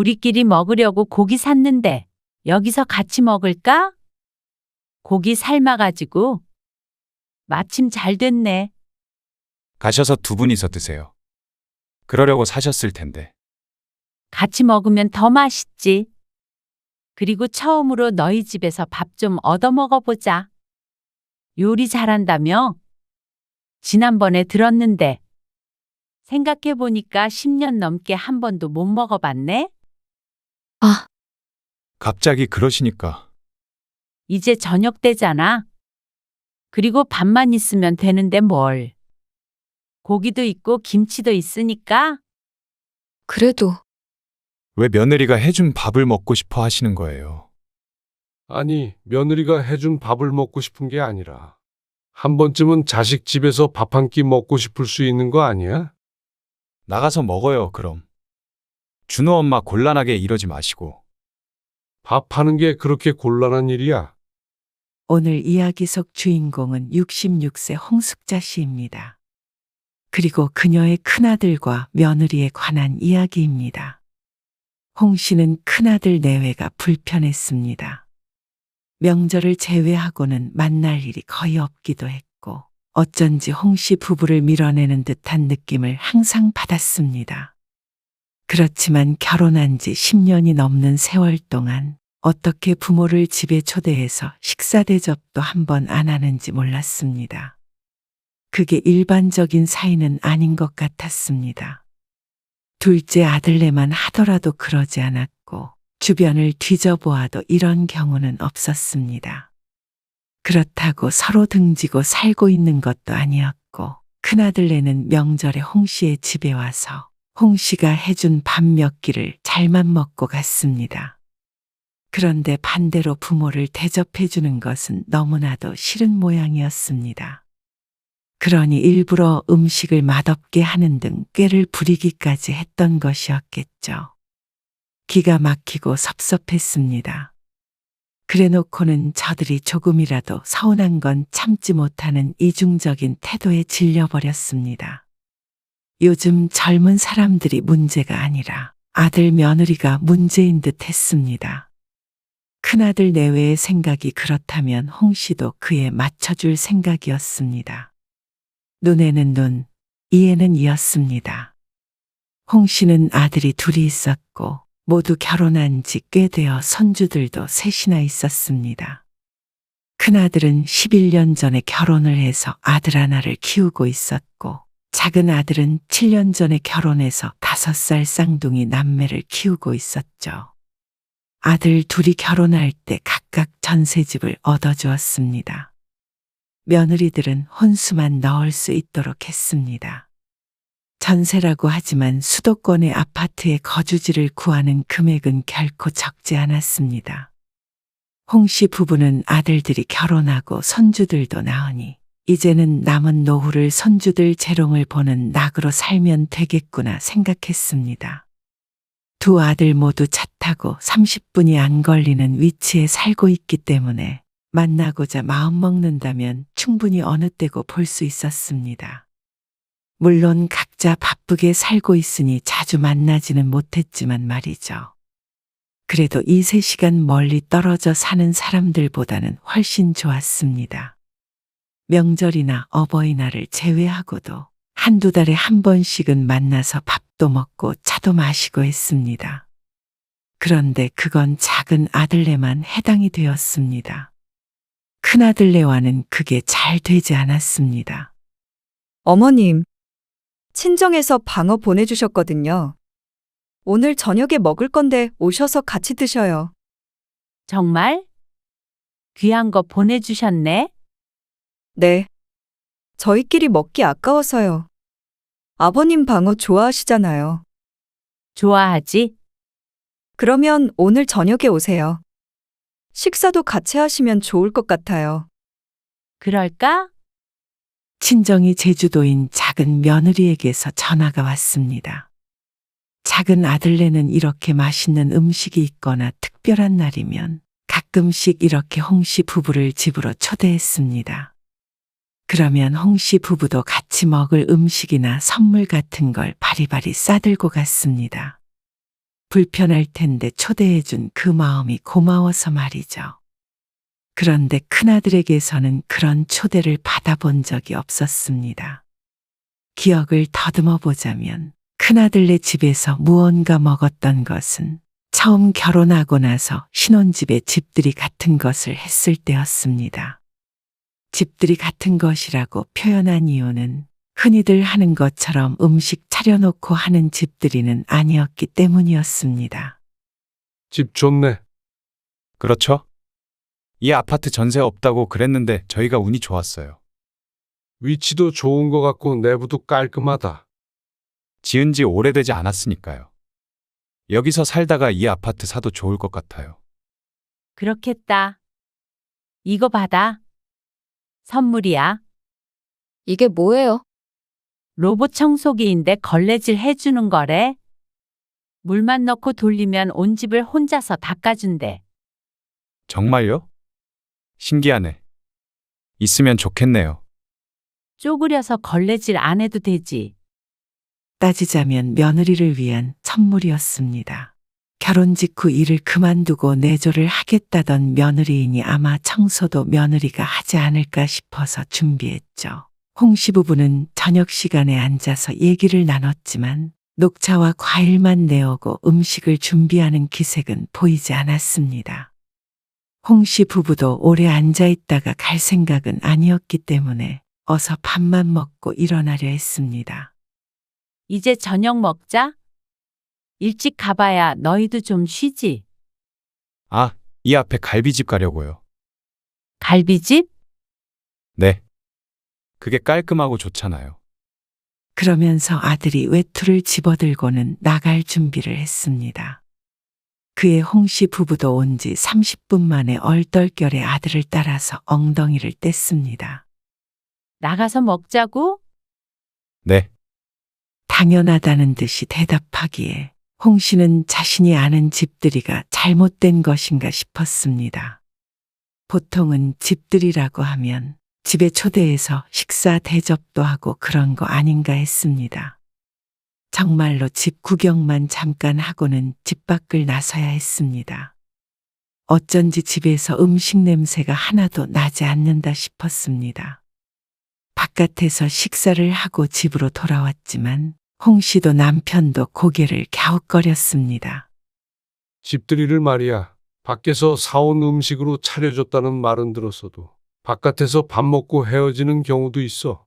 우리끼리 먹으려고 고기 샀는데 여기서 같이 먹을까? 고기 삶아가지고. 마침 잘 됐네. 가셔서 두 분이서 드세요. 그러려고 사셨을 텐데. 같이 먹으면 더 맛있지. 그리고 처음으로 너희 집에서 밥 좀 얻어 먹어보자. 요리 잘한다며? 지난번에 들었는데. 생각해보니까 10년 넘게 한 번도 못 먹어봤네? 아, 갑자기 그러시니까. 이제 저녁 때잖아. 그리고 밥만 있으면 되는데 뭘. 고기도 있고 김치도 있으니까. 그래도 왜 며느리가 해준 밥을 먹고 싶어 하시는 거예요? 아니, 며느리가 해준 밥을 먹고 싶은 게 아니라 한 번쯤은 자식 집에서 밥 한 끼 먹고 싶을 수 있는 거 아니야? 나가서 먹어요, 그럼. 준호 엄마 곤란하게 이러지 마시고. 밥 하는 게 그렇게 곤란한 일이야? 오늘 이야기 속 주인공은 66세 홍숙자 씨입니다. 그리고 그녀의 큰아들과 며느리에 관한 이야기입니다. 홍 씨는 큰아들 내외가 불편했습니다. 명절을 제외하고는 만날 일이 거의 없기도 했고 어쩐지 홍 씨 부부를 밀어내는 듯한 느낌을 항상 받았습니다. 그렇지만 결혼한 지 10년이 넘는 세월 동안 어떻게 부모를 집에 초대해서 식사 대접도 한 번 안 하는지 몰랐습니다. 그게 일반적인 사이는 아닌 것 같았습니다. 둘째 아들네만 하더라도 그러지 않았고 주변을 뒤져보아도 이런 경우는 없었습니다. 그렇다고 서로 등지고 살고 있는 것도 아니었고 큰아들네는 명절에 홍 씨의 집에 와서 홍 씨가 해준 밥 몇 끼를 잘만 먹고 갔습니다. 그런데 반대로 부모를 대접해 주는 것은 너무나도 싫은 모양이었습니다. 그러니 일부러 음식을 맛없게 하는 등 꾀를 부리기까지 했던 것이었겠죠. 기가 막히고 섭섭했습니다. 그래놓고는 저들이 조금이라도 서운한 건 참지 못하는 이중적인 태도에 질려버렸습니다. 요즘 젊은 사람들이 문제가 아니라 아들 며느리가 문제인 듯 했습니다. 큰아들 내외의 생각이 그렇다면 홍 씨도 그에 맞춰줄 생각이었습니다. 눈에는 눈, 이에는 이였습니다. 홍 씨는 아들이 둘이 있었고 모두 결혼한 지 꽤 되어 손주들도 셋이나 있었습니다. 큰아들은 11년 전에 결혼을 해서 아들 하나를 키우고 있었고 작은 아들은 7년 전에 결혼해서 5살 쌍둥이 남매를 키우고 있었죠. 아들 둘이 결혼할 때 각각 전셋집을 얻어주었습니다. 며느리들은 혼수만 넣을 수 있도록 했습니다. 전세라고 하지만 수도권의 아파트에 거주지를 구하는 금액은 결코 적지 않았습니다. 홍 씨 부부는 아들들이 결혼하고 손주들도 낳으니 이제는 남은 노후를 손주들 재롱을 보는 낙으로 살면 되겠구나 생각했습니다. 두 아들 모두 차 타고 30분이 안 걸리는 위치에 살고 있기 때문에 만나고자 마음먹는다면 충분히 어느 때고 볼 수 있었습니다. 물론 각자 바쁘게 살고 있으니 자주 만나지는 못했지만 말이죠. 그래도 2~3시간 멀리 떨어져 사는 사람들보다는 훨씬 좋았습니다. 명절이나 어버이날을 제외하고도 한두 달에 한 번씩은 만나서 밥도 먹고 차도 마시고 했습니다. 그런데 그건 작은 아들네만 해당이 되었습니다. 큰아들네와는 그게 잘 되지 않았습니다. 어머님, 친정에서 방어 보내주셨거든요. 오늘 저녁에 먹을 건데 오셔서 같이 드셔요. 정말? 귀한 거 보내주셨네? 네. 저희끼리 먹기 아까워서요. 아버님 방어 좋아하시잖아요. 좋아하지? 그러면 오늘 저녁에 오세요. 식사도 같이 하시면 좋을 것 같아요. 그럴까? 친정이 제주도인 작은 며느리에게서 전화가 왔습니다. 작은 아들네는 이렇게 맛있는 음식이 있거나 특별한 날이면 가끔씩 이렇게 홍 씨 부부를 집으로 초대했습니다. 그러면 홍 씨 부부도 같이 먹을 음식이나 선물 같은 걸 바리바리 싸들고 갔습니다. 불편할 텐데 초대해준 그 마음이 고마워서 말이죠. 그런데 큰아들에게서는 그런 초대를 받아본 적이 없었습니다. 기억을 더듬어 보자면 큰아들네 집에서 무언가 먹었던 것은 처음 결혼하고 나서 신혼집에 집들이 같은 것을 했을 때였습니다. 집들이 같은 것이라고 표현한 이유는 흔히들 하는 것처럼 음식 차려놓고 하는 집들이는 아니었기 때문이었습니다. 집 좋네. 그렇죠? 이 아파트 전세 없다고 그랬는데 저희가 운이 좋았어요. 위치도 좋은 것 같고 내부도 깔끔하다. 지은 지 오래되지 않았으니까요. 여기서 살다가 이 아파트 사도 좋을 것 같아요. 그렇겠다. 이거 받아. 선물이야. 이게 뭐예요? 로봇 청소기인데 걸레질 해주는 거래. 물만 넣고 돌리면 온 집을 혼자서 닦아준대. 정말요? 신기하네. 있으면 좋겠네요. 쪼그려서 걸레질 안 해도 되지. 따지자면 며느리를 위한 선물이었습니다. 결혼 직후 일을 그만두고 내조를 하겠다던 며느리이니 아마 청소도 며느리가 하지 않을까 싶어서 준비했죠. 홍 시부부는 저녁 시간에 앉아서 얘기를 나눴지만 녹차와 과일만 내오고 음식을 준비하는 기색은 보이지 않았습니다. 홍 씨 부부도 오래 앉아 있다가 갈 생각은 아니었기 때문에 어서 밥만 먹고 일어나려 했습니다. 이제 저녁 먹자. 일찍 가봐야 너희도 좀 쉬지. 아, 이 앞에 갈비집 가려고요. 갈비집? 네. 그게 깔끔하고 좋잖아요. 그러면서 아들이 외투를 집어들고는 나갈 준비를 했습니다. 그의 홍 씨 부부도 온 지 30분 만에 얼떨결에 아들을 따라서 엉덩이를 뗐습니다. 나가서 먹자고? 네. 당연하다는 듯이 대답하기에 홍 씨는 자신이 아는 집들이가 잘못된 것인가 싶었습니다. 보통은 집들이라고 하면 집에 초대해서 식사 대접도 하고 그런 거 아닌가 했습니다. 정말로 집 구경만 잠깐 하고는 집 밖을 나서야 했습니다. 어쩐지 집에서 음식 냄새가 하나도 나지 않는다 싶었습니다. 바깥에서 식사를 하고 집으로 돌아왔지만 홍 씨도 남편도 고개를 갸웃거렸습니다. 집들이를 말이야. 밖에서 사온 음식으로 차려줬다는 말은 들었어도 바깥에서 밥 먹고 헤어지는 경우도 있어.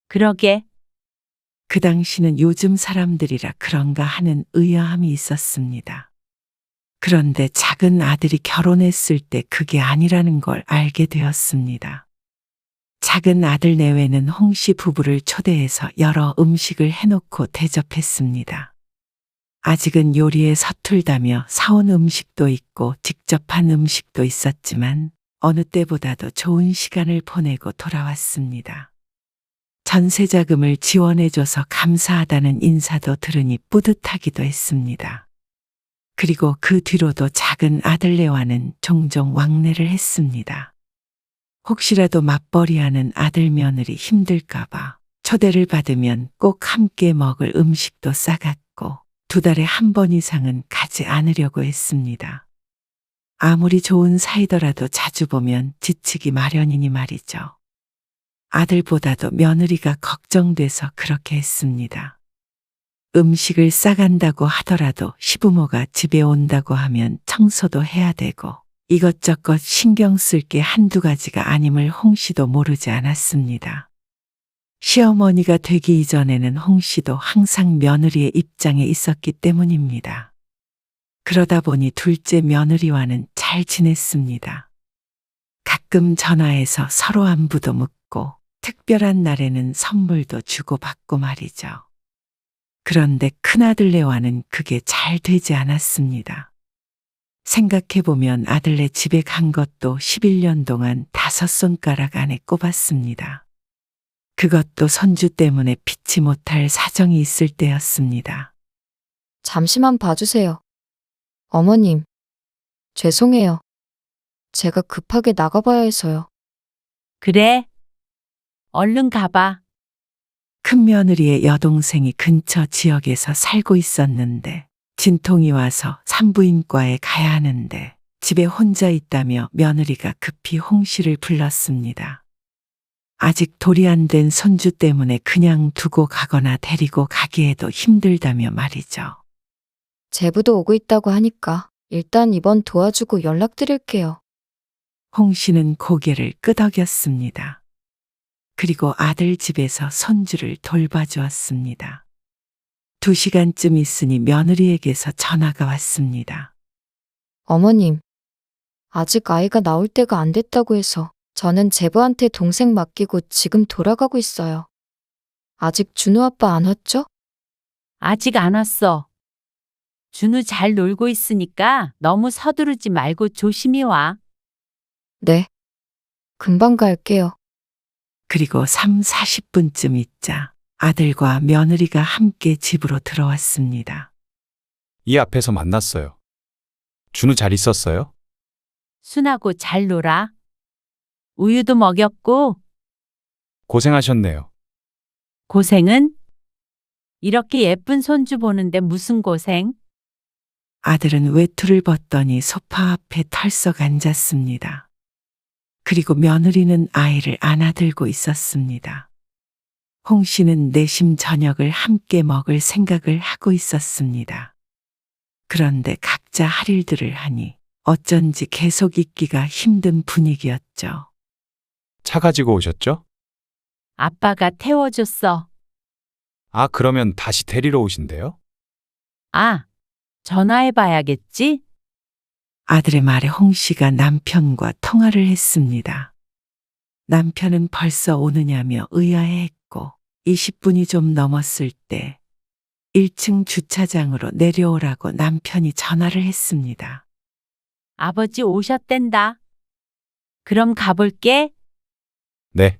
그러게. 그 당시는 요즘 사람들이라 그런가 하는 의아함이 있었습니다. 그런데 작은 아들이 결혼했을 때 그게 아니라는 걸 알게 되었습니다. 작은 아들 내외는 홍 씨 부부를 초대해서 여러 음식을 해놓고 대접했습니다. 아직은 요리에 서툴다며 사온 음식도 있고 직접 한 음식도 있었지만 어느 때보다도 좋은 시간을 보내고 돌아왔습니다. 전세자금을 지원해줘서 감사하다는 인사도 들으니 뿌듯하기도 했습니다. 그리고 그 뒤로도 작은 아들네와는 종종 왕래를 했습니다. 혹시라도 맞벌이하는 아들 며느리 힘들까봐 초대를 받으면 꼭 함께 먹을 음식도 싸갔고 2달에 한 번 이상은 가지 않으려고 했습니다. 아무리 좋은 사이더라도 자주 보면 지치기 마련이니 말이죠. 아들보다도 며느리가 걱정돼서 그렇게 했습니다. 음식을 싸간다고 하더라도 시부모가 집에 온다고 하면 청소도 해야 되고 이것저것 신경 쓸 게 한두 가지가 아님을 홍 씨도 모르지 않았습니다. 시어머니가 되기 이전에는 홍 씨도 항상 며느리의 입장에 있었기 때문입니다. 그러다 보니 둘째 며느리와는 잘 지냈습니다. 가끔 전화해서 서로 안부도 묻고 특별한 날에는 선물도 주고받고 말이죠. 그런데 큰아들네와는 그게 잘 되지 않았습니다. 생각해보면 아들네 집에 간 것도 11년 동안 5손가락 안에 꼽았습니다. 그것도 손주 때문에 피치 못할 사정이 있을 때였습니다. 잠시만 봐주세요. 어머님, 죄송해요. 제가 급하게 나가봐야 해서요. 그래. 얼른 가봐. 큰며느리의 여동생이 근처 지역에서 살고 있었는데 진통이 와서 산부인과에 가야 하는데 집에 혼자 있다며 며느리가 급히 홍 씨를 불렀습니다. 아직 돌이 안 된 손주 때문에 그냥 두고 가거나 데리고 가기에도 힘들다며 말이죠. 제부도 오고 있다고 하니까 일단 이번 도와주고 연락드릴게요. 홍 씨는 고개를 끄덕였습니다. 그리고 아들 집에서 손주를 돌봐주었습니다. 2시간쯤 있으니 며느리에게서 전화가 왔습니다. 어머님, 아직 아이가 나올 때가 안 됐다고 해서 저는 제부한테 동생 맡기고 지금 돌아가고 있어요. 아직 준우 아빠 안 왔죠? 아직 안 왔어. 준우 잘 놀고 있으니까 너무 서두르지 말고 조심히 와. 네. 금방 갈게요. 그리고 3, 40분쯤 있자 아들과 며느리가 함께 집으로 들어왔습니다. 이 앞에서 만났어요. 준우 잘 있었어요? 순하고 잘 놀아. 우유도 먹였고 고생하셨네요. 고생은? 이렇게 예쁜 손주 보는데 무슨 고생? 아들은 외투를 벗더니 소파 앞에 털썩 앉았습니다. 그리고 며느리는 아이를 안아들고 있었습니다. 홍 씨는 내심 저녁을 함께 먹을 생각을 하고 있었습니다. 그런데 각자 할 일들을 하니 어쩐지 계속 있기가 힘든 분위기였죠. 차 가지고 오셨죠? 아빠가 태워줬어. 아, 그러면 다시 데리러 오신대요? 아, 전화해봐야겠지? 아들의 말에 홍 씨가 남편과 통화를 했습니다. 남편은 벌써 오느냐며 의아해했고 20분이 좀 넘었을 때 1층 주차장으로 내려오라고 남편이 전화를 했습니다. 아버지 오셨댄다. 그럼 가볼게. 네.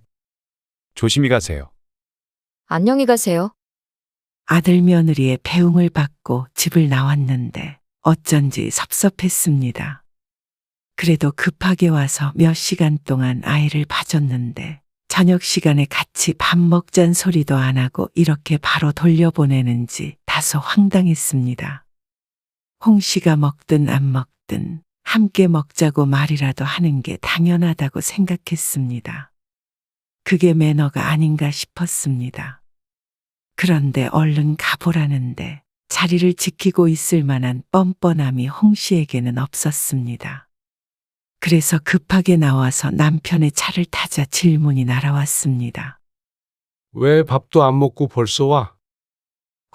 조심히 가세요. 안녕히 가세요. 아들 며느리의 배웅을 받고 집을 나왔는데 어쩐지 섭섭했습니다. 그래도 급하게 와서 몇 시간 동안 아이를 봐줬는데 저녁 시간에 같이 밥 먹잔 소리도 안 하고 이렇게 바로 돌려보내는지 다소 황당했습니다. 홍 씨가 먹든 안 먹든 함께 먹자고 말이라도 하는 게 당연하다고 생각했습니다. 그게 매너가 아닌가 싶었습니다. 그런데 얼른 가보라는데 자리를 지키고 있을 만한 뻔뻔함이 홍 씨에게는 없었습니다. 그래서 급하게 나와서 남편의 차를 타자 질문이 날아왔습니다. 왜 밥도 안 먹고 벌써 와?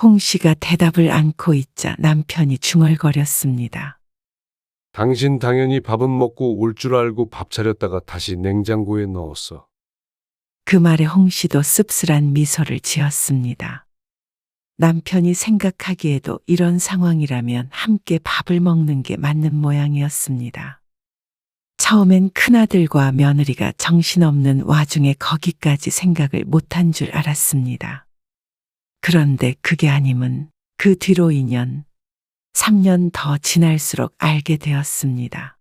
홍 씨가 대답을 않고 있자 남편이 중얼거렸습니다. 당신 당연히 밥은 먹고 올 줄 알고 밥 차렸다가 다시 냉장고에 넣었어. 그 말에 홍 씨도 씁쓸한 미소를 지었습니다. 남편이 생각하기에도 이런 상황이라면 함께 밥을 먹는 게 맞는 모양이었습니다. 처음엔 큰아들과 며느리가 정신없는 와중에 거기까지 생각을 못한 줄 알았습니다. 그런데 그게 아님은 그 뒤로 2년, 3년 더 지날수록 알게 되었습니다.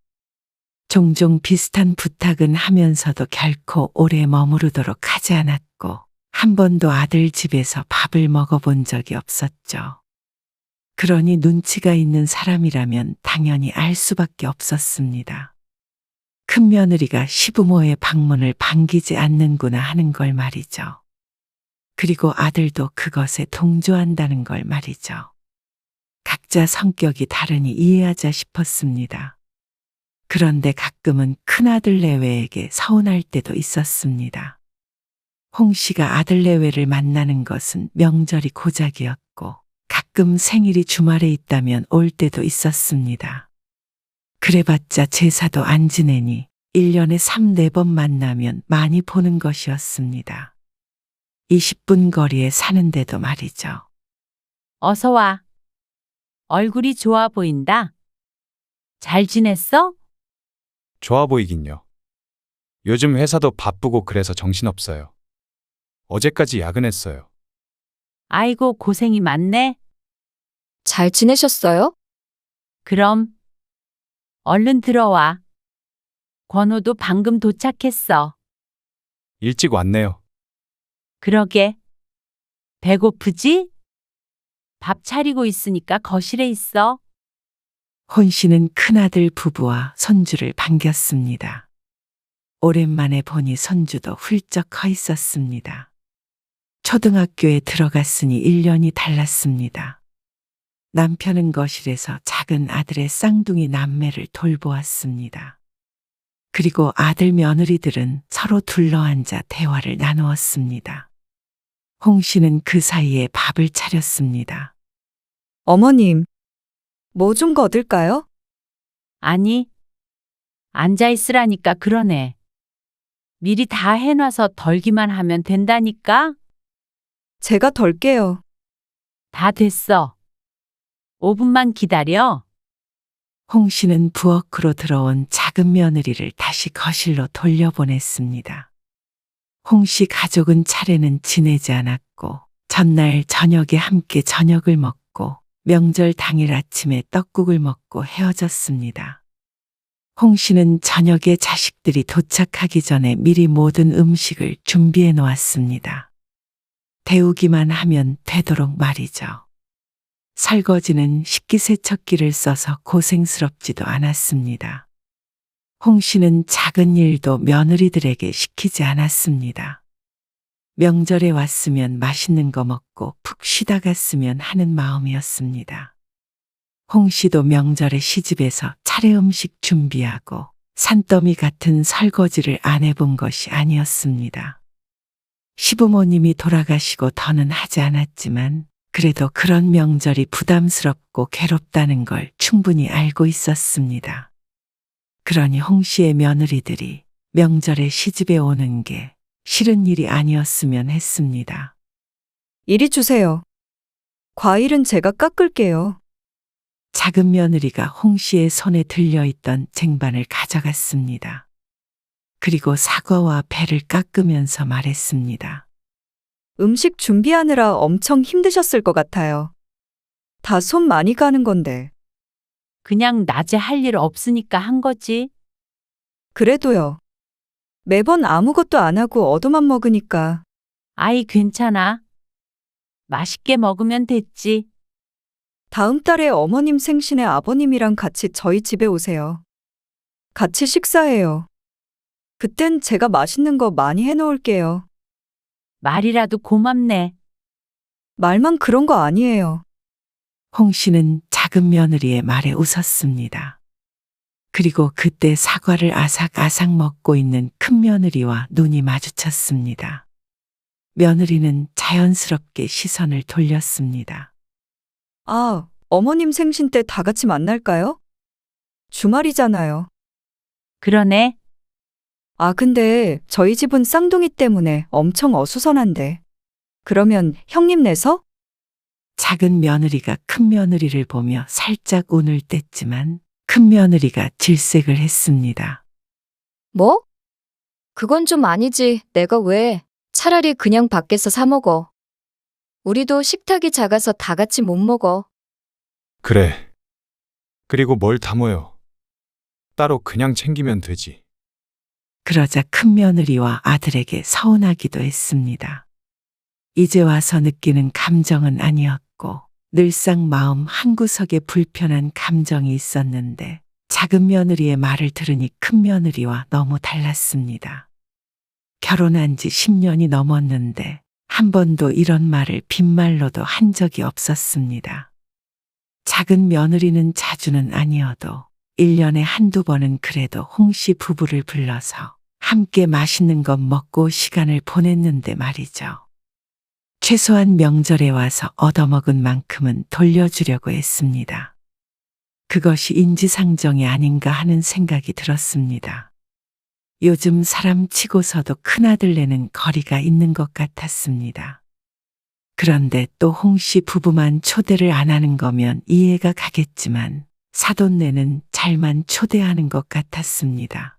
종종 비슷한 부탁은 하면서도 결코 오래 머무르도록 하지 않았고 한 번도 아들 집에서 밥을 먹어본 적이 없었죠. 그러니 눈치가 있는 사람이라면 당연히 알 수밖에 없었습니다. 큰며느리가 시부모의 방문을 반기지 않는구나 하는 걸 말이죠. 그리고 아들도 그것에 동조한다는 걸 말이죠. 각자 성격이 다르니 이해하자 싶었습니다. 그런데 가끔은 큰아들 내외에게 서운할 때도 있었습니다. 홍 씨가 아들 내외를 만나는 것은 명절이 고작이었고 가끔 생일이 주말에 있다면 올 때도 있었습니다. 그래봤자 제사도 안 지내니 1년에 3, 4번 만나면 많이 보는 것이었습니다. 20분 거리에 사는데도 말이죠. 어서 와. 얼굴이 좋아 보인다. 잘 지냈어? 좋아 보이긴요. 요즘 회사도 바쁘고 그래서 정신없어요. 어제까지 야근했어요. 아이고 고생이 많네. 잘 지내셨어요? 그럼 얼른 들어와. 권호도 방금 도착했어. 일찍 왔네요. 그러게. 배고프지? 밥 차리고 있으니까 거실에 있어. 혼 씨는 큰아들 부부와 손주를 반겼습니다. 오랜만에 보니 손주도 훌쩍 커 있었습니다. 초등학교에 들어갔으니 1년이 달랐습니다. 남편은 거실에서 작은 아들의 쌍둥이 남매를 돌보았습니다. 그리고 아들 며느리들은 서로 둘러앉아 대화를 나누었습니다. 홍 씨는 그 사이에 밥을 차렸습니다. 어머님, 뭐 좀 거들까요? 아니, 앉아 있으라니까 그러네. 미리 다 해놔서 덜기만 하면 된다니까? 제가 덜게요. 다 됐어. 5분만 기다려. 홍 씨는 부엌으로 들어온 작은 며느리를 다시 거실로 돌려보냈습니다. 홍 씨 가족은 차례는 지내지 않았고 전날 저녁에 함께 저녁을 먹고 명절 당일 아침에 떡국을 먹고 헤어졌습니다. 홍 씨는 저녁에 자식들이 도착하기 전에 미리 모든 음식을 준비해 놓았습니다. 데우기만 하면 되도록 말이죠. 설거지는 식기세척기를 써서 고생스럽지도 않았습니다. 홍 씨는 작은 일도 며느리들에게 시키지 않았습니다. 명절에 왔으면 맛있는 거 먹고 푹 쉬다 갔으면 하는 마음이었습니다. 홍 씨도 명절에 시집에서 차례 음식 준비하고 산더미 같은 설거지를 안 해본 것이 아니었습니다. 시부모님이 돌아가시고 더는 하지 않았지만 그래도 그런 명절이 부담스럽고 괴롭다는 걸 충분히 알고 있었습니다. 그러니 홍 씨의 며느리들이 명절에 시집에 오는 게 싫은 일이 아니었으면 했습니다. 이리 주세요. 과일은 제가 깎을게요. 작은 며느리가 홍 씨의 손에 들려있던 쟁반을 가져갔습니다. 그리고 사과와 배를 깎으면서 말했습니다. 음식 준비하느라 엄청 힘드셨을 것 같아요. 다 손 많이 가는 건데. 그냥 낮에 할 일 없으니까 한 거지. 그래도요. 매번 아무것도 안 하고 얻어만 먹으니까. 아이, 괜찮아. 맛있게 먹으면 됐지. 다음 달에 어머님 생신에 아버님이랑 같이 저희 집에 오세요. 같이 식사해요. 그땐 제가 맛있는 거 많이 해놓을게요. 말이라도 고맙네. 말만 그런 거 아니에요. 홍 씨는 작은 며느리의 말에 웃었습니다. 그리고 그때 사과를 아삭아삭 먹고 있는 큰 며느리와 눈이 마주쳤습니다. 며느리는 자연스럽게 시선을 돌렸습니다. 아, 어머님 생신 때 다 같이 만날까요? 주말이잖아요. 그러네. 아, 근데 저희 집은 쌍둥이 때문에 엄청 어수선한데. 그러면 형님 내서? 작은 며느리가 큰 며느리를 보며 살짝 운을 뗐지만 큰 며느리가 질색을 했습니다. 뭐? 그건 좀 아니지. 내가 왜? 차라리 그냥 밖에서 사 먹어. 우리도 식탁이 작아서 다 같이 못 먹어. 그래. 그리고 뭘 다 모여. 따로 그냥 챙기면 되지. 그러자 큰 며느리와 아들에게 서운하기도 했습니다. 이제 와서 느끼는 감정은 아니었고 늘상 마음 한구석에 불편한 감정이 있었는데 작은 며느리의 말을 들으니 큰 며느리와 너무 달랐습니다. 결혼한 지 10년이 넘었는데 한 번도 이런 말을 빈말로도 한 적이 없었습니다. 작은 며느리는 자주는 아니어도 1년에 한두 번은 그래도 홍 씨 부부를 불러서 함께 맛있는 것 먹고 시간을 보냈는데 말이죠. 최소한 명절에 와서 얻어먹은 만큼은 돌려주려고 했습니다. 그것이 인지상정이 아닌가 하는 생각이 들었습니다. 요즘 사람 치고서도 큰아들네는 거리가 있는 것 같았습니다. 그런데 또 홍 씨 부부만 초대를 안 하는 거면 이해가 가겠지만 사돈네는 잘만 초대하는 것 같았습니다.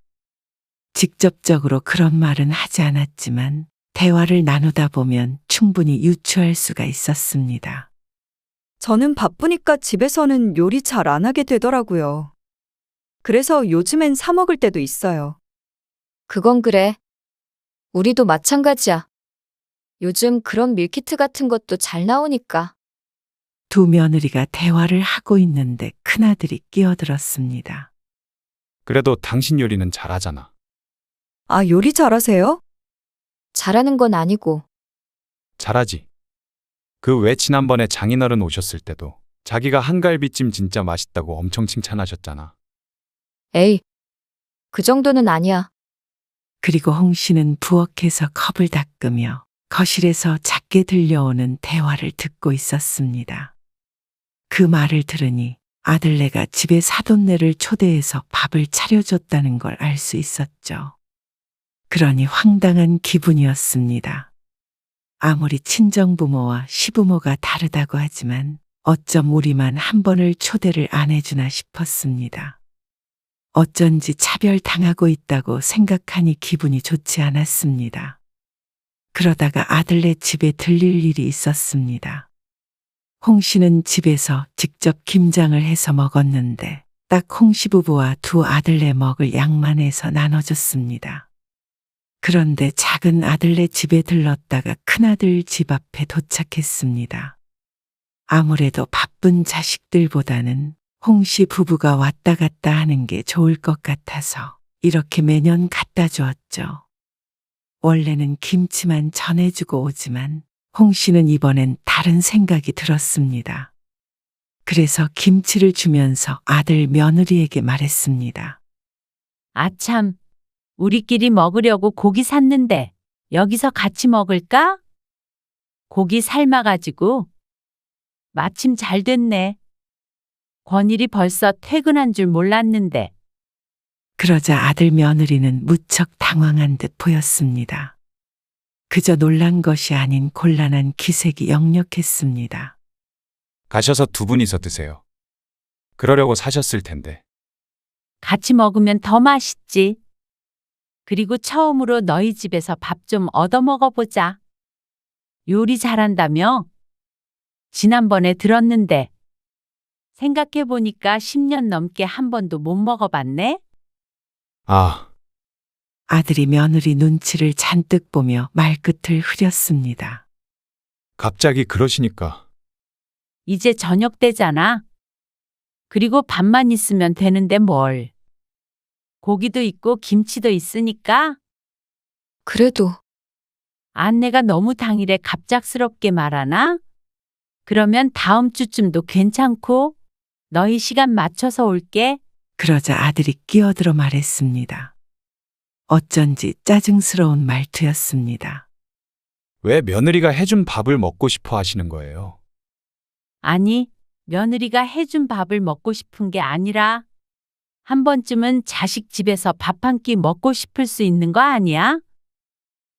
직접적으로 그런 말은 하지 않았지만 대화를 나누다 보면 충분히 유추할 수가 있었습니다. 저는 바쁘니까 집에서는 요리 잘 안 하게 되더라고요. 그래서 요즘엔 사 먹을 때도 있어요. 그건 그래. 우리도 마찬가지야. 요즘 그런 밀키트 같은 것도 잘 나오니까. 두 며느리가 대화를 하고 있는데 큰아들이 끼어들었습니다. 그래도 당신 요리는 잘하잖아. 아, 요리 잘하세요? 잘하는 건 아니고 잘하지. 그 왜 지난번에 장인어른 오셨을 때도 자기가 한갈비찜 진짜 맛있다고 엄청 칭찬하셨잖아. 에이, 그 정도는 아니야. 그리고 홍 씨는 부엌에서 컵을 닦으며 거실에서 작게 들려오는 대화를 듣고 있었습니다. 그 말을 들으니 아들네가 집에 사돈네를 초대해서 밥을 차려줬다는 걸 알 수 있었죠. 그러니 황당한 기분이었습니다. 아무리 친정부모와 시부모가 다르다고 하지만 어쩜 우리만 한 번을 초대를 안 해주나 싶었습니다. 어쩐지 차별당하고 있다고 생각하니 기분이 좋지 않았습니다. 그러다가 아들네 집에 들릴 일이 있었습니다. 홍 씨는 집에서 직접 김장을 해서 먹었는데 딱 홍 씨 부부와 두 아들네 먹을 양만 해서 나눠줬습니다. 그런데 작은 아들네 집에 들렀다가 큰아들 집 앞에 도착했습니다. 아무래도 바쁜 자식들보다는 홍 씨 부부가 왔다 갔다 하는 게 좋을 것 같아서 이렇게 매년 갖다 주었죠. 원래는 김치만 전해주고 오지만 홍 씨는 이번엔 다른 생각이 들었습니다. 그래서 김치를 주면서 아들 며느리에게 말했습니다. 아참, 우리끼리 먹으려고 고기 샀는데 여기서 같이 먹을까? 고기 삶아가지고. 마침 잘 됐네. 권일이 벌써 퇴근한 줄 몰랐는데. 그러자 아들 며느리는 무척 당황한 듯 보였습니다. 그저 놀란 것이 아닌 곤란한 기색이 역력했습니다. 가셔서 두 분이서 드세요. 그러려고 사셨을 텐데. 같이 먹으면 더 맛있지. 그리고 처음으로 너희 집에서 밥 좀 얻어 먹어보자. 요리 잘한다며? 지난번에 들었는데. 생각해보니까 10년 넘게 한 번도 못 먹어봤네? 아, 아들이 며느리 눈치를 잔뜩 보며 말끝을 흐렸습니다. 갑자기 그러시니까. 이제 저녁 때잖아. 그리고 밥만 있으면 되는데 뭘. 고기도 있고 김치도 있으니까. 그래도 안내가 너무 당일에 갑작스럽게 말하나? 그러면 다음 주쯤도 괜찮고 너희 시간 맞춰서 올게. 그러자 아들이 끼어들어 말했습니다. 어쩐지 짜증스러운 말투였습니다. 왜 며느리가 해준 밥을 먹고 싶어 하시는 거예요? 아니, 며느리가 해준 밥을 먹고 싶은 게 아니라 한 번쯤은 자식 집에서 밥 한 끼 먹고 싶을 수 있는 거 아니야?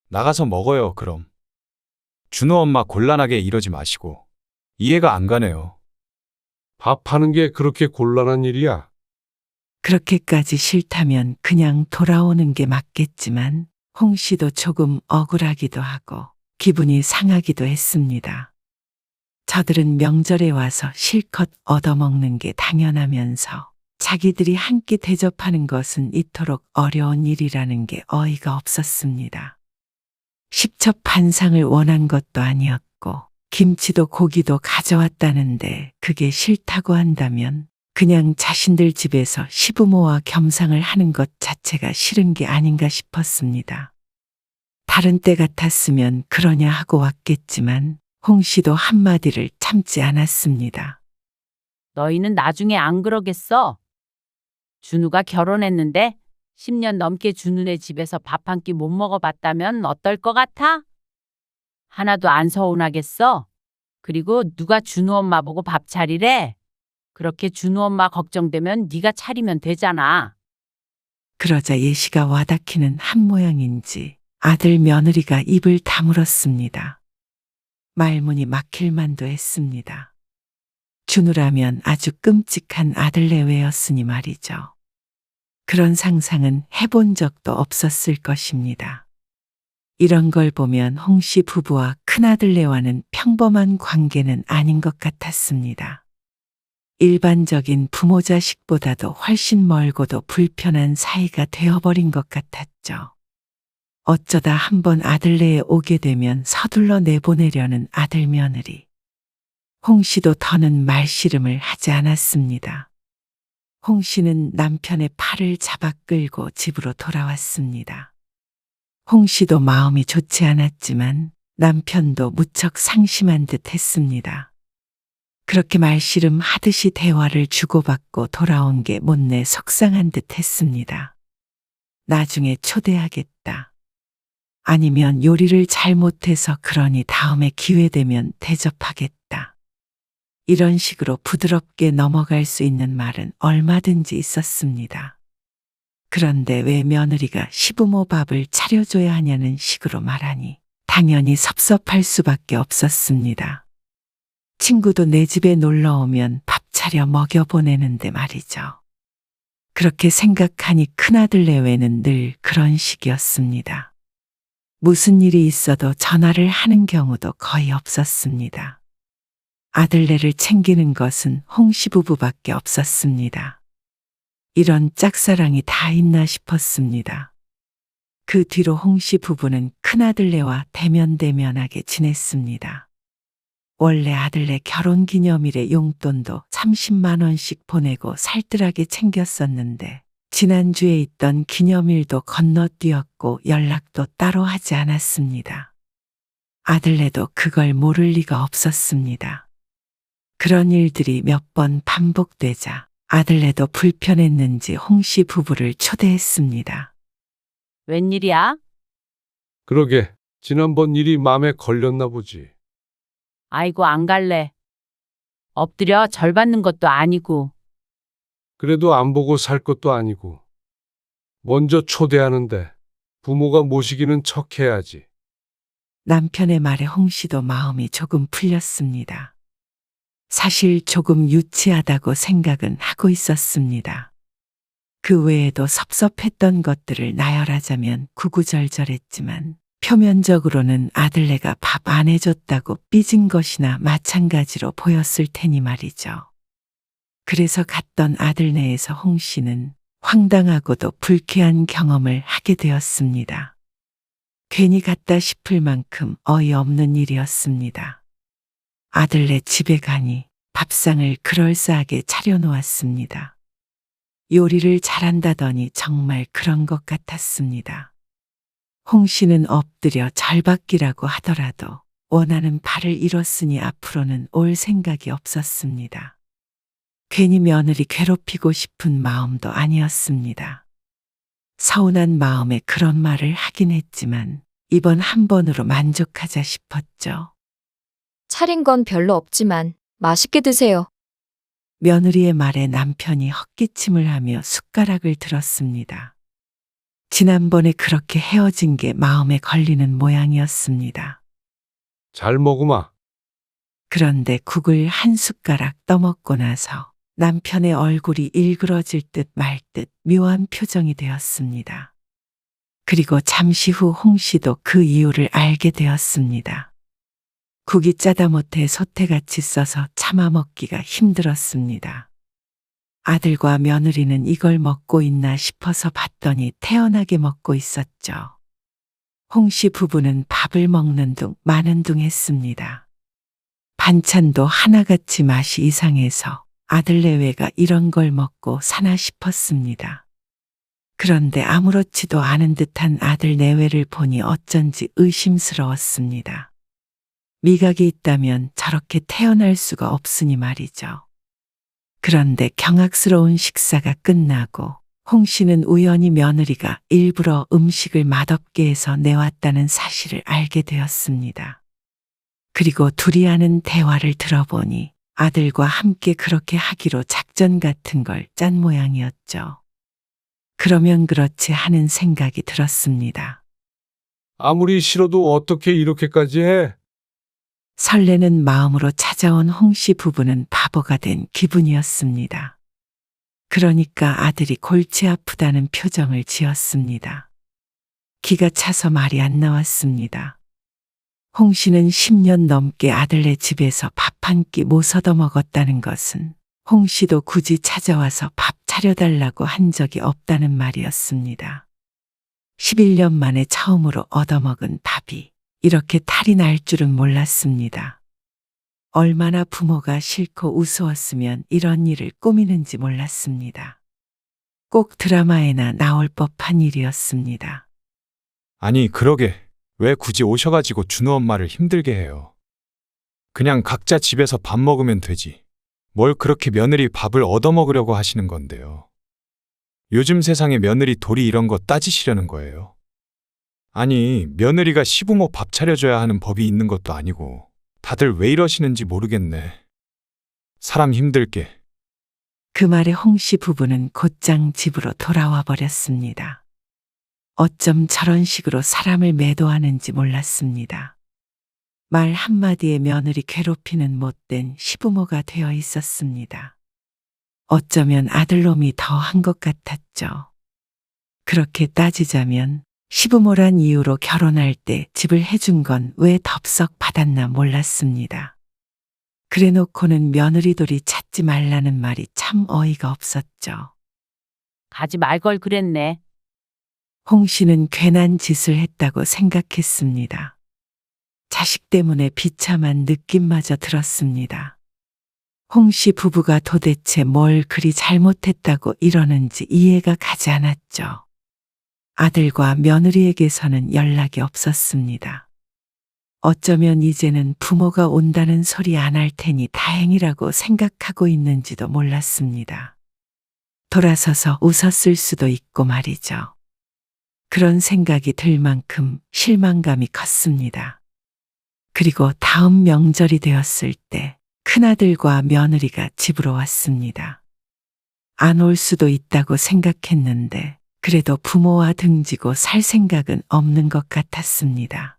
나가서 먹어요, 그럼. 준호 엄마 곤란하게 이러지 마시고. 이해가 안 가네요. 밥하는 게 그렇게 곤란한 일이야? 그렇게까지 싫다면 그냥 돌아오는 게 맞겠지만 홍 씨도 조금 억울하기도 하고 기분이 상하기도 했습니다. 저들은 명절에 와서 실컷 얻어먹는 게 당연하면서 자기들이 한 끼 대접하는 것은 이토록 어려운 일이라는 게 어이가 없었습니다. 십첩반상을 원한 것도 아니었고 김치도 고기도 가져왔다는데 그게 싫다고 한다면 그냥 자신들 집에서 시부모와 겸상을 하는 것 자체가 싫은 게 아닌가 싶었습니다. 다른 때 같았으면 그러냐 하고 왔겠지만 홍 씨도 한마디를 참지 않았습니다. 너희는 나중에 안 그러겠어? 준우가 결혼했는데 10년 넘게 준우네 집에서 밥 한 끼 못 먹어봤다면 어떨 것 같아? 하나도 안 서운하겠어? 그리고 누가 준우 엄마 보고 밥 차리래? 그렇게 준우 엄마 걱정되면 네가 차리면 되잖아. 그러자 예시가 와닿기는 한 모양인지 아들 며느리가 입을 다물었습니다. 말문이 막힐 만도 했습니다. 준우라면 아주 끔찍한 아들 내외였으니 말이죠. 그런 상상은 해본 적도 없었을 것입니다. 이런 걸 보면 홍 씨 부부와 큰아들네와는 평범한 관계는 아닌 것 같았습니다. 일반적인 부모 자식보다도 훨씬 멀고도 불편한 사이가 되어버린 것 같았죠. 어쩌다 한번 아들네에 오게 되면 서둘러 내보내려는 아들 며느리. 홍 씨도 더는 말씨름을 하지 않았습니다. 홍 씨는 남편의 팔을 잡아 끌고 집으로 돌아왔습니다. 홍 씨도 마음이 좋지 않았지만 남편도 무척 상심한 듯 했습니다. 그렇게 말씨름 하듯이 대화를 주고받고 돌아온 게 못내 속상한 듯 했습니다. 나중에 초대하겠다. 아니면 요리를 잘못해서 그러니 다음에 기회되면 대접하겠다. 이런 식으로 부드럽게 넘어갈 수 있는 말은 얼마든지 있었습니다. 그런데 왜 며느리가 시부모 밥을 차려줘야 하냐는 식으로 말하니 당연히 섭섭할 수밖에 없었습니다. 친구도 내 집에 놀러 오면 밥 차려 먹여보내는데 말이죠. 그렇게 생각하니 큰아들 내외는 늘 그런 식이었습니다. 무슨 일이 있어도 전화를 하는 경우도 거의 없었습니다. 아들네를 챙기는 것은 홍 씨 부부밖에 없었습니다. 이런 짝사랑이 다 있나 싶었습니다. 그 뒤로 홍 씨 부부는 큰아들네와 대면대면하게 지냈습니다. 원래 아들네 결혼기념일에 용돈도 30만 원씩 보내고 살뜰하게 챙겼었는데 지난주에 있던 기념일도 건너뛰었고 연락도 따로 하지 않았습니다. 아들네도 그걸 모를 리가 없었습니다. 그런 일들이 몇 번 반복되자 아들네도 불편했는지 홍 씨 부부를 초대했습니다. 웬일이야? 그러게, 지난번 일이 마음에 걸렸나 보지. 아이고, 안 갈래. 엎드려 절 받는 것도 아니고. 그래도 안 보고 살 것도 아니고. 먼저 초대하는데 부모가 모시기는 척해야지. 남편의 말에 홍 씨도 마음이 조금 풀렸습니다. 사실 조금 유치하다고 생각은 하고 있었습니다. 그 외에도 섭섭했던 것들을 나열하자면 구구절절했지만 표면적으로는 아들네가 밥 안 해줬다고 삐진 것이나 마찬가지로 보였을 테니 말이죠. 그래서 갔던 아들네에서 홍 씨는 황당하고도 불쾌한 경험을 하게 되었습니다. 괜히 갔다 싶을 만큼 어이없는 일이었습니다. 아들네 집에 가니 밥상을 그럴싸하게 차려놓았습니다. 요리를 잘한다더니 정말 그런 것 같았습니다. 홍 씨는 엎드려 절받기라고 하더라도 원하는 발을 잃었으니 앞으로는 올 생각이 없었습니다. 괜히 며느리 괴롭히고 싶은 마음도 아니었습니다. 서운한 마음에 그런 말을 하긴 했지만 이번 한 번으로 만족하자 싶었죠. 차린 건 별로 없지만 맛있게 드세요. 며느리의 말에 남편이 헛기침을 하며 숟가락을 들었습니다. 지난번에 그렇게 헤어진 게 마음에 걸리는 모양이었습니다. 잘 먹으마. 그런데 국을 한 숟가락 떠먹고 나서 남편의 얼굴이 일그러질 듯 말 듯 묘한 표정이 되었습니다. 그리고 잠시 후 홍 씨도 그 이유를 알게 되었습니다. 국이 짜다 못해 소태같이 써서 참아 먹기가 힘들었습니다. 아들과 며느리는 이걸 먹고 있나 싶어서 봤더니 태연하게 먹고 있었죠. 홍 씨 부부는 밥을 먹는 둥 마는 둥 했습니다. 반찬도 하나같이 맛이 이상해서 아들 내외가 이런 걸 먹고 사나 싶었습니다. 그런데 아무렇지도 않은 듯한 아들 내외를 보니 어쩐지 의심스러웠습니다. 미각이 있다면 저렇게 태어날 수가 없으니 말이죠. 그런데 경악스러운 식사가 끝나고 홍 씨는 우연히 며느리가 일부러 음식을 맛없게 해서 내왔다는 사실을 알게 되었습니다. 그리고 둘이 하는 대화를 들어보니 아들과 함께 그렇게 하기로 작전 같은 걸 짠 모양이었죠. 그러면 그렇지 하는 생각이 들었습니다. 아무리 싫어도 어떻게 이렇게까지 해? 설레는 마음으로 찾아온 홍 씨 부부는 바보가 된 기분이었습니다. 그러니까 아들이 골치 아프다는 표정을 지었습니다. 기가 차서 말이 안 나왔습니다. 홍 씨는 10년 넘게 아들네 집에서 밥 한 끼 못 얻어 먹었다는 것은 홍 씨도 굳이 찾아와서 밥 차려달라고 한 적이 없다는 말이었습니다. 11년 만에 처음으로 얻어먹은 밥이 이렇게 탈이 날 줄은 몰랐습니다. 얼마나 부모가 싫고 우스웠으면 이런 일을 꾸미는지 몰랐습니다. 꼭 드라마에나 나올 법한 일이었습니다. 아니, 그러게. 왜 굳이 오셔가지고 준우 엄마를 힘들게 해요? 그냥 각자 집에서 밥 먹으면 되지. 뭘 그렇게 며느리 밥을 얻어먹으려고 하시는 건데요. 요즘 세상에 며느리 도리 이런 거 따지시려는 거예요. 아니, 며느리가 시부모 밥 차려줘야 하는 법이 있는 것도 아니고 다들 왜 이러시는지 모르겠네. 사람 힘들게. 그 말에 홍 씨 부부는 곧장 집으로 돌아와 버렸습니다. 어쩜 저런 식으로 사람을 매도하는지 몰랐습니다. 말 한마디에 며느리 괴롭히는 못된 시부모가 되어 있었습니다. 어쩌면 아들놈이 더 한 것 같았죠. 그렇게 따지자면 시부모란 이유로 결혼할 때 집을 해준 건 왜 덥석 받았나 몰랐습니다. 그래놓고는 며느리돌이 찾지 말라는 말이 참 어이가 없었죠. 가지 말 걸 그랬네. 홍 씨는 괜한 짓을 했다고 생각했습니다. 자식 때문에 비참한 느낌마저 들었습니다. 홍 씨 부부가 도대체 뭘 그리 잘못했다고 이러는지 이해가 가지 않았죠. 아들과 며느리에게서는 연락이 없었습니다. 어쩌면 이제는 부모가 온다는 소리 안 할 테니 다행이라고 생각하고 있는지도 몰랐습니다. 돌아서서 웃었을 수도 있고 말이죠. 그런 생각이 들 만큼 실망감이 컸습니다. 그리고 다음 명절이 되었을 때 큰아들과 며느리가 집으로 왔습니다. 안 올 수도 있다고 생각했는데 그래도 부모와 등지고 살 생각은 없는 것 같았습니다.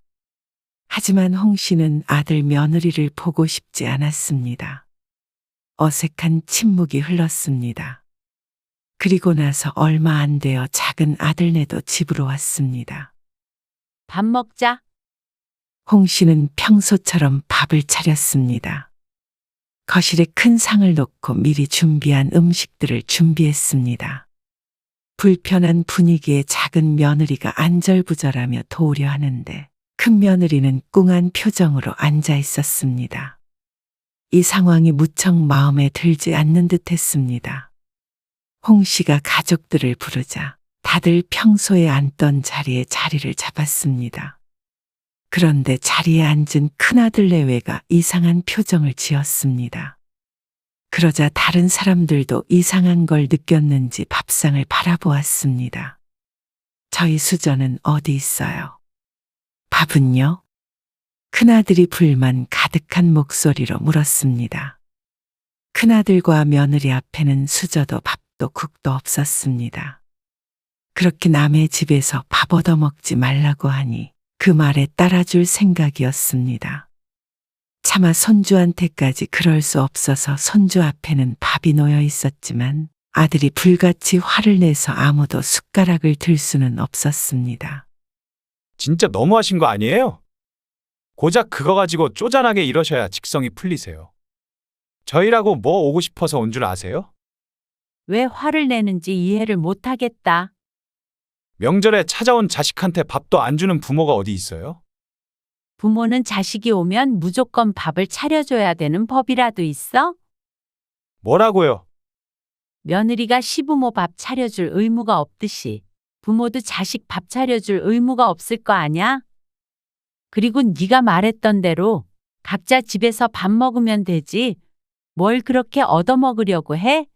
하지만 홍 씨는 아들 며느리를 보고 싶지 않았습니다. 어색한 침묵이 흘렀습니다. 그리고 나서 얼마 안 되어 작은 아들네도 집으로 왔습니다. 밥 먹자. 홍 씨는 평소처럼 밥을 차렸습니다. 거실에 큰 상을 놓고 미리 준비한 음식들을 준비했습니다. 불편한 분위기에 작은 며느리가 안절부절하며 도우려 하는데 큰 며느리는 꿍한 표정으로 앉아 있었습니다. 이 상황이 무척 마음에 들지 않는 듯 했습니다. 홍 씨가 가족들을 부르자 다들 평소에 앉던 자리에 자리를 잡았습니다. 그런데 자리에 앉은 큰아들 내외가 이상한 표정을 지었습니다. 그러자 다른 사람들도 이상한 걸 느꼈는지 밥상을 바라보았습니다. 저희 수저는 어디 있어요? 밥은요? 큰아들이 불만 가득한 목소리로 물었습니다. 큰아들과 며느리 앞에는 수저도 밥도 국도 없었습니다. 그렇게 남의 집에서 밥 얻어먹지 말라고 하니 그 말에 따라줄 생각이었습니다. 차마 손주한테까지 그럴 수 없어서 손주 앞에는 밥이 놓여 있었지만 아들이 불같이 화를 내서 아무도 숟가락을 들 수는 없었습니다. 진짜 너무하신 거 아니에요? 고작 그거 가지고 쪼잔하게 이러셔야 직성이 풀리세요. 저희라고 뭐 오고 싶어서 온 줄 아세요? 왜 화를 내는지 이해를 못하겠다. 명절에 찾아온 자식한테 밥도 안 주는 부모가 어디 있어요? 부모는 자식이 오면 무조건 밥을 차려줘야 되는 법이라도 있어? 뭐라고요? 며느리가 시부모 밥 차려줄 의무가 없듯이 부모도 자식 밥 차려줄 의무가 없을 거 아냐? 그리고 네가 말했던 대로 각자 집에서 밥 먹으면 되지. 뭘 그렇게 얻어먹으려고 해?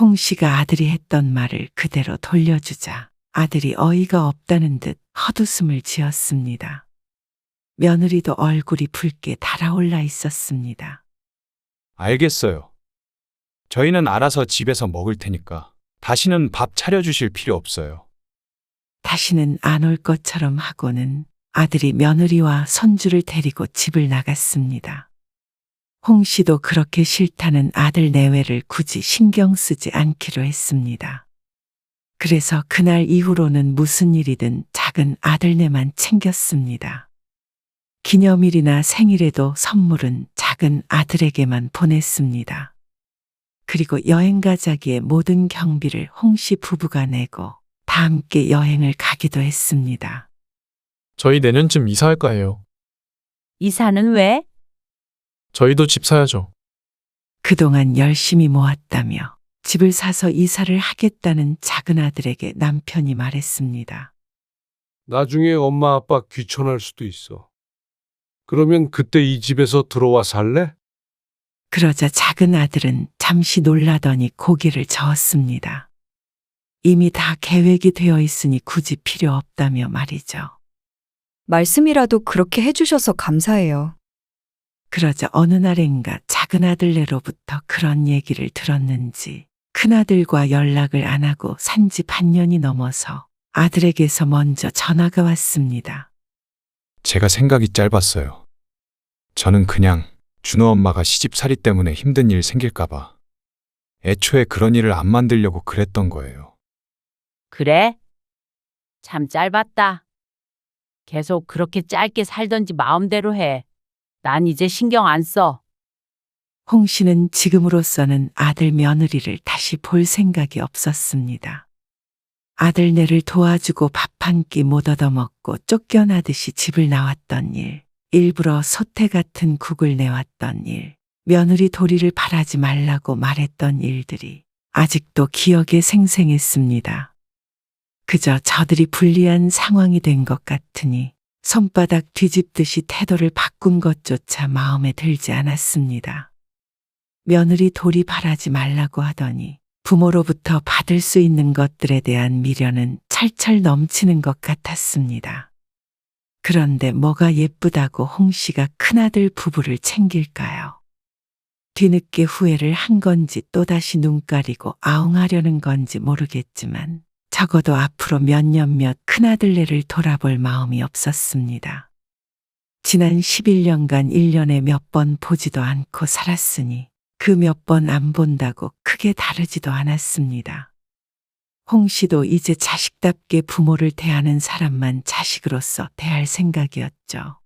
홍 씨가 아들이 했던 말을 그대로 돌려주자 아들이 어이가 없다는 듯 헛웃음을 지었습니다. 며느리도 얼굴이 붉게 달아올라 있었습니다. 알겠어요. 저희는 알아서 집에서 먹을 테니까 다시는 밥 차려주실 필요 없어요. 다시는 안 올 것처럼 하고는 아들이 며느리와 손주를 데리고 집을 나갔습니다. 홍 씨도 그렇게 싫다는 아들 내외를 굳이 신경 쓰지 않기로 했습니다. 그래서 그날 이후로는 무슨 일이든 작은 아들네만 챙겼습니다. 기념일이나 생일에도 선물은 작은 아들에게만 보냈습니다. 그리고 여행 가자기에 모든 경비를 홍 씨 부부가 내고 다 함께 여행을 가기도 했습니다. 저희 내년쯤 이사할까 해요. 이사는 왜? 저희도 집 사야죠. 그동안 열심히 모았다며 집을 사서 이사를 하겠다는 작은 아들에게 남편이 말했습니다. 나중에 엄마 아빠 귀촌할 수도 있어. 그러면 그때 이 집에서 들어와 살래? 그러자 작은 아들은 잠시 놀라더니 고개를 저었습니다. 이미 다 계획이 되어 있으니 굳이 필요 없다며 말이죠. 말씀이라도 그렇게 해주셔서 감사해요. 그러자 어느 날엔가 작은 아들네로부터 그런 얘기를 들었는지 큰아들과 연락을 안 하고 산지 반년이 넘어서 아들에게서 먼저 전화가 왔습니다. 제가 생각이 짧았어요. 저는 그냥 준호 엄마가 시집살이 때문에 힘든 일 생길까봐 애초에 그런 일을 안 만들려고 그랬던 거예요. 그래? 참 짧았다. 계속 그렇게 짧게 살던지 마음대로 해. 난 이제 신경 안 써. 홍 씨는 지금으로서는 아들 며느리를 다시 볼 생각이 없었습니다. 아들네를 도와주고 밥 한 끼 못 얻어먹고 쫓겨나듯이 집을 나왔던 일, 일부러 소태 같은 국을 내왔던 일, 며느리 도리를 바라지 말라고 말했던 일들이 아직도 기억에 생생했습니다. 그저 저들이 불리한 상황이 된 것 같으니 손바닥 뒤집듯이 태도를 바꾼 것조차 마음에 들지 않았습니다. 며느리 도리 바라지 말라고 하더니 부모로부터 받을 수 있는 것들에 대한 미련은 철철 넘치는 것 같았습니다. 그런데 뭐가 예쁘다고 홍 씨가 큰아들 부부를 챙길까요? 뒤늦게 후회를 한 건지 또다시 눈 가리고 아웅하려는 건지 모르겠지만 적어도 앞으로 몇 년 몇 큰아들네를 돌아볼 마음이 없었습니다. 지난 11년간 1년에 몇 번 보지도 않고 살았으니 그 몇 번 안 본다고 크게 다르지도 않았습니다. 홍 씨도 이제 자식답게 부모를 대하는 사람만 자식으로서 대할 생각이었죠.